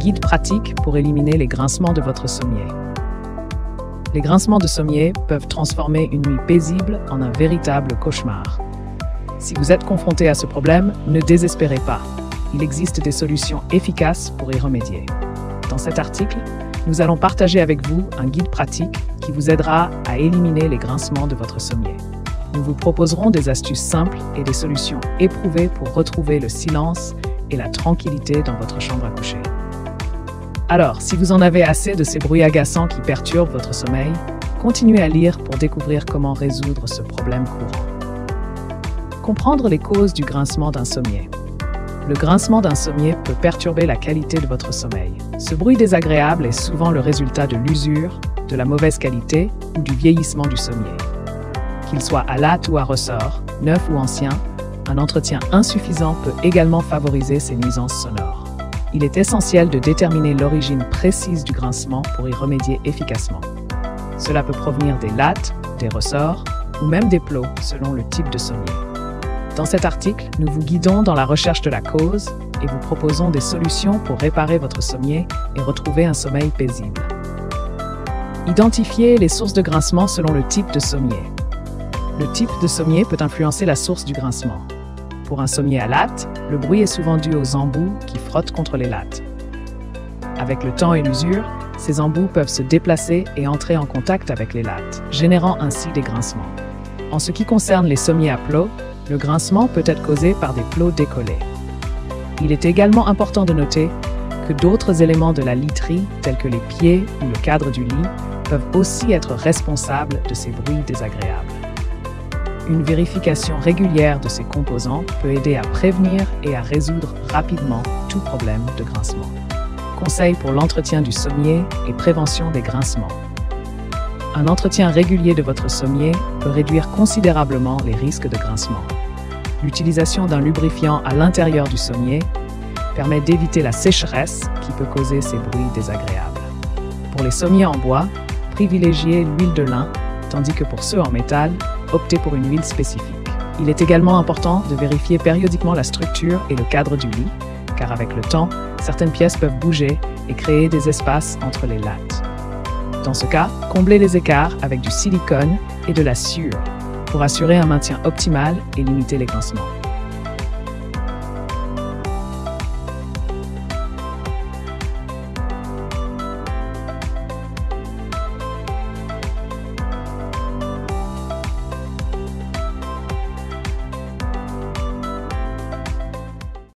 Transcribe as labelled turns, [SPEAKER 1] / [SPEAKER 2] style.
[SPEAKER 1] Guide pratique pour éliminer les grincements de votre sommier. Les grincements de sommier peuvent transformer une nuit paisible en un véritable cauchemar. Si vous êtes confronté à ce problème, ne désespérez pas. Il existe des solutions efficaces pour y remédier. Dans cet article, nous allons partager avec vous un guide pratique qui vous aidera à éliminer les grincements de votre sommier. Nous vous proposerons des astuces simples et des solutions éprouvées pour retrouver le silence et la tranquillité dans votre chambre à coucher. Alors, si vous en avez assez de ces bruits agaçants qui perturbent votre sommeil, continuez à lire pour découvrir comment résoudre ce problème courant. Comprendre les causes du grincement d'un sommier. Le grincement d'un sommier peut perturber la qualité de votre sommeil. Ce bruit désagréable est souvent le résultat de l'usure, de la mauvaise qualité ou du vieillissement du sommier. Qu'il soit à latte ou à ressort, neuf ou ancien, un entretien insuffisant peut également favoriser ces nuisances sonores. Il est essentiel de déterminer l'origine précise du grincement pour y remédier efficacement. Cela peut provenir des lattes, des ressorts ou même des plots selon le type de sommier. Dans cet article, nous vous guidons dans la recherche de la cause et vous proposons des solutions pour réparer votre sommier et retrouver un sommeil paisible. Identifiez les sources de grincement selon le type de sommier. Le type de sommier peut influencer la source du grincement. Pour un sommier à latte, le bruit est souvent dû aux embouts qui frottent contre les lattes. Avec le temps et l'usure, ces embouts peuvent se déplacer et entrer en contact avec les lattes, générant ainsi des grincements. En ce qui concerne les sommiers à plots, le grincement peut être causé par des plots décollés. Il est également important de noter que d'autres éléments de la literie, tels que les pieds ou le cadre du lit, peuvent aussi être responsables de ces bruits désagréables. Une vérification régulière de ces composants peut aider à prévenir et à résoudre rapidement tout problème de grincement. Conseils pour l'entretien du sommier et prévention des grincements. Un entretien régulier de votre sommier peut réduire considérablement les risques de grincement. L'utilisation d'un lubrifiant à l'intérieur du sommier permet d'éviter la sécheresse qui peut causer ces bruits désagréables. Pour les sommiers en bois, privilégiez l'huile de lin, tandis que pour ceux en métal, optez pour une huile spécifique. Il est également important de vérifier périodiquement la structure et le cadre du lit, car avec le temps, certaines pièces peuvent bouger et créer des espaces entre les lattes. Dans ce cas, comblez les écarts avec du silicone et de la sciure pour assurer un maintien optimal et limiter les grincements.